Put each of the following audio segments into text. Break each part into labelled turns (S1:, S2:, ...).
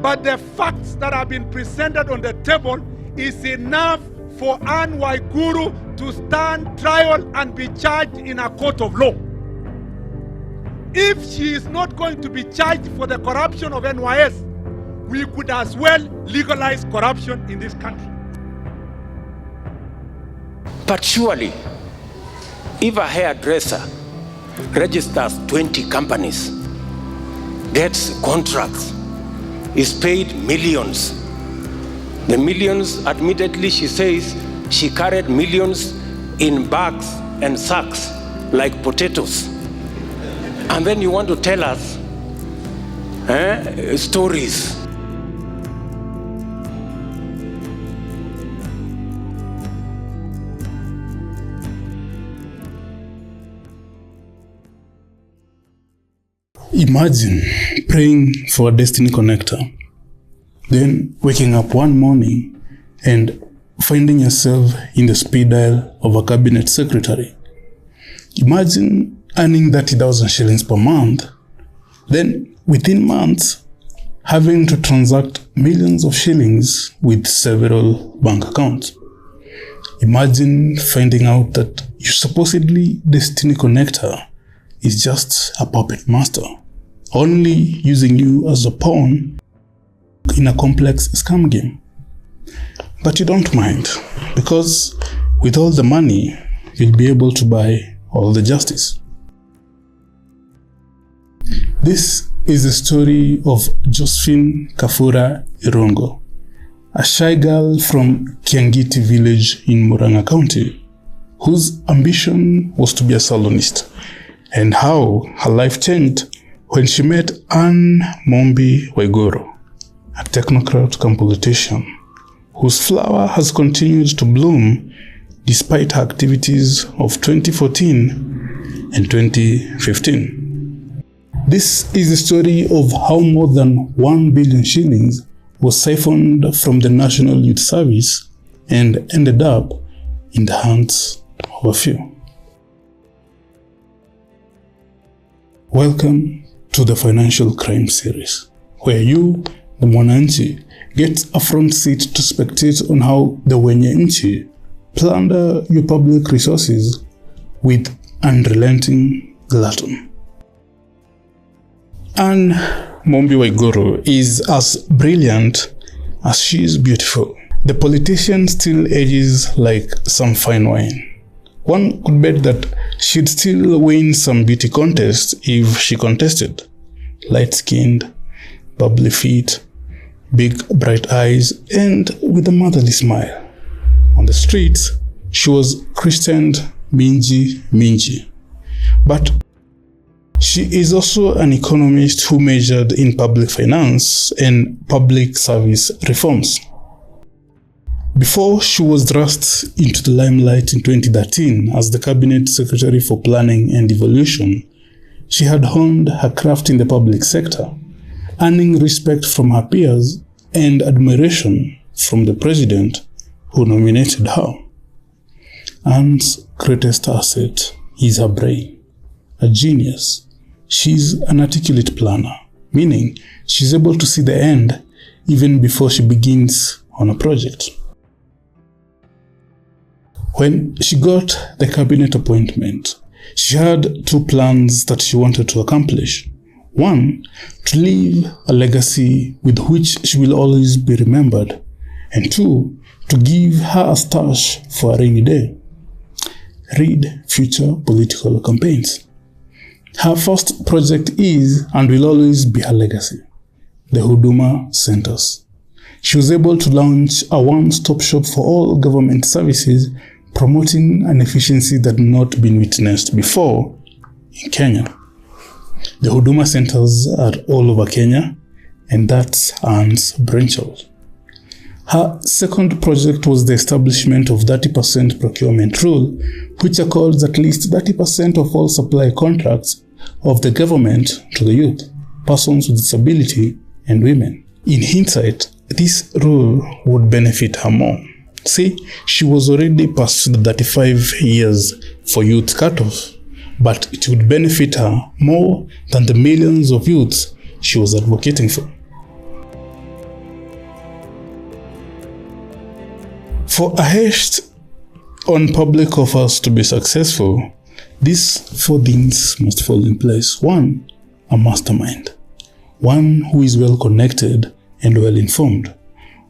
S1: But the facts that have been presented on the table is enough for Anne Waiguru to stand trial and be charged in a court of law. If she is not going to be charged for the corruption of NYS, we could as well legalize corruption in this country.
S2: But surely, if a hairdresser registers 20 companies, gets contracts, is paid millions. The millions, admittedly, she says she carried millions in bags and sacks like potatoes. And then you want to tell us stories.
S3: Imagine praying for a destiny connector, then waking up one morning and finding yourself in the speed dial of a cabinet secretary. Imagine earning 30,000 shillings per month, then within months having to transact millions of shillings with several bank accounts. Imagine finding out that your supposedly destiny connector is just a puppet master, only using you as a pawn in a complex scam game. But you don't mind, because with all the money, you'll be able to buy all the justice. This is the story of Josephine Kafura Irongo, a shy girl from Kiangiti village in Murang'a County, whose ambition was to be a salonist, and how her life changed when she met Anne Waiguru, a technocrat come politician, whose flower has continued to bloom despite her activities of 2014 and 2015. This is the story of how more than 1 billion shillings was siphoned from the National Youth Service and ended up in the hands of a few. Welcome to the Financial Crime Series, where you, the Mwananchi, get a front seat to spectate on how the wenye nchi plunder your public resources with unrelenting glutton. Anne Waiguru is as brilliant as she is beautiful. The politician still ages like some fine wine. One could bet that she'd still win some beauty contest if she contested. Light-skinned, bubbly feet, big bright eyes, and with a motherly smile. On the streets, she was christened Minji. But she is also an economist who majored in public finance and public service reforms. Before she was thrust into the limelight in 2013 as the Cabinet Secretary for Planning and Devolution, she had honed her craft in the public sector, earning respect from her peers and admiration from the president who nominated her. Anne's greatest asset is her brain. A genius, she's an articulate planner, meaning she's able to see the end even before she begins on a project. When she got the cabinet appointment, she had two plans that she wanted to accomplish. One, to leave a legacy with which she will always be remembered. And two, to give her a stash for a rainy day. Read future political campaigns. Her first project is and will always be her legacy, the Huduma Centers. She was able to launch a one-stop shop for all government services, promoting an efficiency that had not been witnessed before in Kenya. The Huduma Centers are all over Kenya, and that's Anne's brainchild. Her second project was the establishment of 30% procurement rule, which accords at least 30% of all supply contracts of the government to the youth, persons with disability, and women. In hindsight, this rule would benefit her more. See, she was already past the 35 years for youth cutoff, but it would benefit her more than the millions of youths she was advocating for. For a haste on public offers to be successful, these 4 things must fall in place. 1, a mastermind. 1 who is well connected and well informed.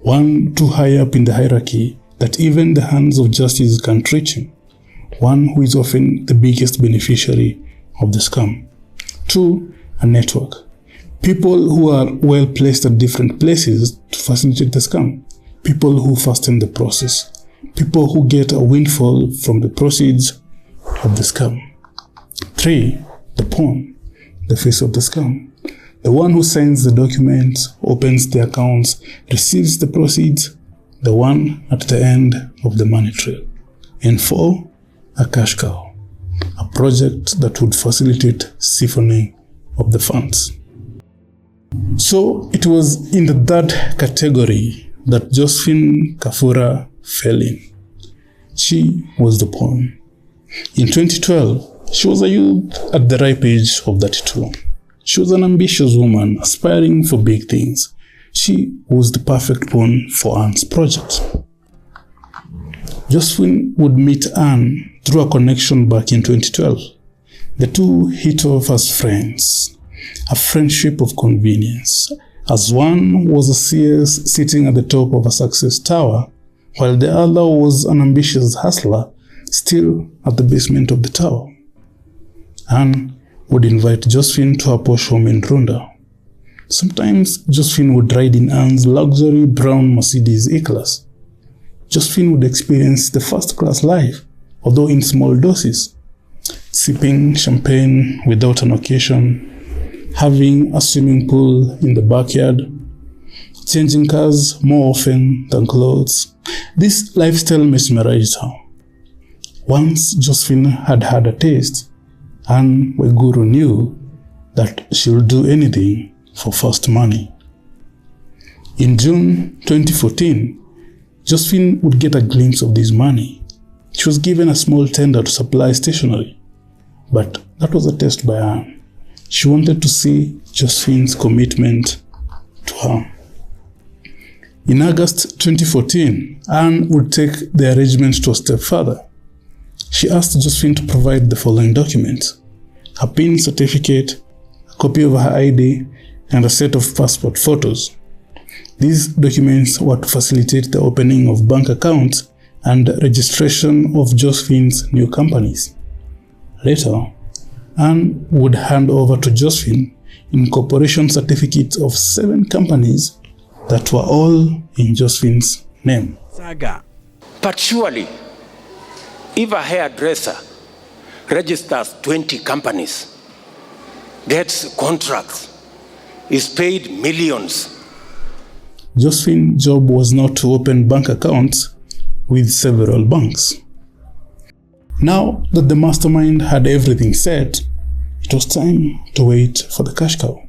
S3: 1 too high up in the hierarchy that even the hands of justice can't reach him. 1 who is often the biggest beneficiary of the scam. 2, a network. People who are well placed at different places to facilitate the scam. People who fasten the process. People who get a windfall from the proceeds of the scam. 3, the pawn, the face of the scam. The one who signs the documents, opens the accounts, receives the proceeds, the one at the end of the money trail. And 4, a cash cow, a project that would facilitate siphoning of the funds. So it was in the 3rd category that Josephine Kafura fell in. She was the pawn. In 2012, she was a youth at the ripe age of 32. She was an ambitious woman aspiring for big things. She was the perfect pawn for Anne's project. Josephine would meet Anne through a connection back in 2012. The two hit off as friends, a friendship of convenience, as one was a CS sitting at the top of a success tower, while the other was an ambitious hustler still at the basement of the tower. Anne would invite Josephine to her posh home in Runda. Sometimes Josephine would ride in Anne's luxury brown Mercedes E-Class. Josephine would experience the first-class life, although in small doses, sipping champagne without an occasion, having a swimming pool in the backyard, changing cars more often than clothes. This lifestyle mesmerized her. Once Josephine had had a taste, and Waiguru knew that she would do anything for fast money. In June 2014, Josephine would get a glimpse of this money. She was given a small tender to supply stationery, but that was a test by Anne. She wanted to see Josephine's commitment to her. In August 2014, Anne would take the arrangement to a step further. She asked Josephine to provide the following documents: her PIN certificate, a copy of her ID, and a set of passport photos. These documents were to facilitate the opening of bank accounts and registration of Josephine's new companies. Later, Anne would hand over to Josephine incorporation certificates of 7 companies that were all in Josephine's name.
S2: Saga. But surely, if a hairdresser registers 20 companies, gets contracts, is paid millions.
S3: Josephine's job was not to open bank accounts with several banks. Now that the mastermind had everything set, it was time to wait for the cash cow.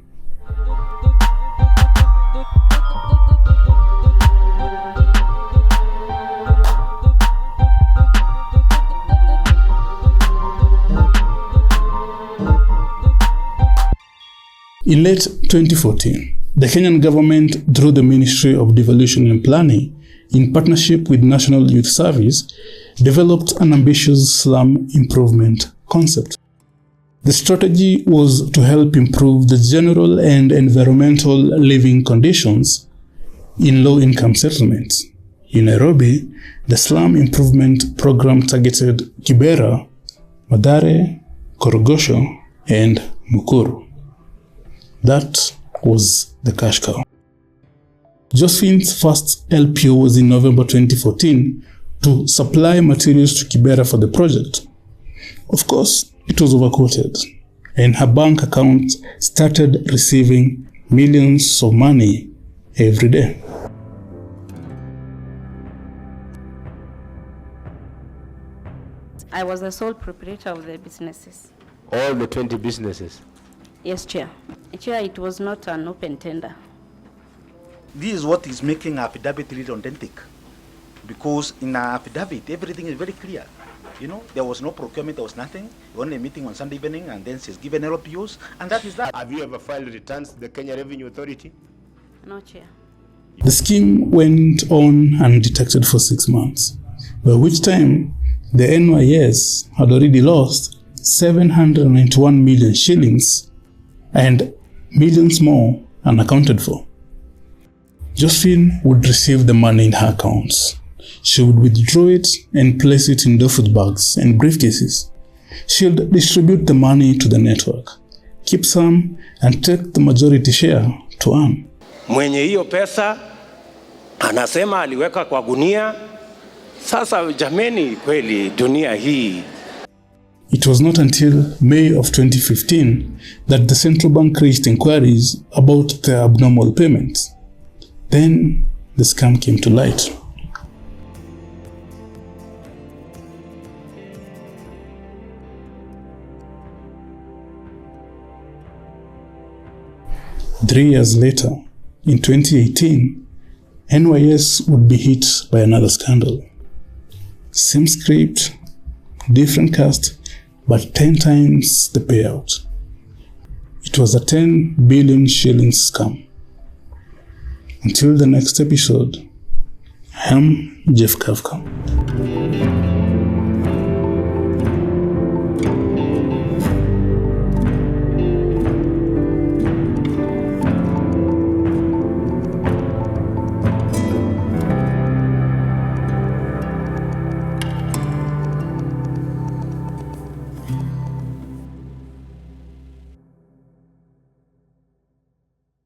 S3: In late 2014, the Kenyan government, through the Ministry of Devolution and Planning, in partnership with National Youth Service, developed an ambitious slum improvement concept. The strategy was to help improve the general and environmental living conditions in low-income settlements. In Nairobi, the slum improvement program targeted Kibera, Mathare, Korogosho, and Mukuru. That was the cash cow. Josephine's first LPO was in November 2014 to supply materials to Kibera for the project. Of course, it was overquoted, and her bank account started receiving millions of money every day.
S4: I was the sole proprietor of the businesses.
S5: All the 20 businesses?
S4: Yes, Chair. Chair, it was not an open tender.
S5: This is what is making affidavit really authentic. Because in an affidavit, everything is very clear. You know, there was no procurement, there was nothing. Only a meeting on Sunday evening, and then she's given LPUs, and that is that.
S6: Have you ever filed returns to the Kenya Revenue Authority?
S4: No, Chair.
S3: The scheme went on undetected for 6 months, by which time the NYS had already lost 791 million shillings and millions more unaccounted for. Josephine would receive the money in her accounts. She would withdraw it and place it in duffel bags and briefcases. She would distribute the money to the network, keep some, and take the majority share to earn.
S2: Mwenye hiyo pesa anasema aliweka kwa gunia. Sasa jameni, kweli dunia hii.
S3: It was not until May of 2015 that the central bank raised inquiries about the abnormal payments. Then the scam came to light. Three years later, in 2018, NYS would be hit by another scandal. Same script, different cast, but 10 times the payout. It was a 10 billion shillings scam. Until the next episode, I am Jeph Kafka.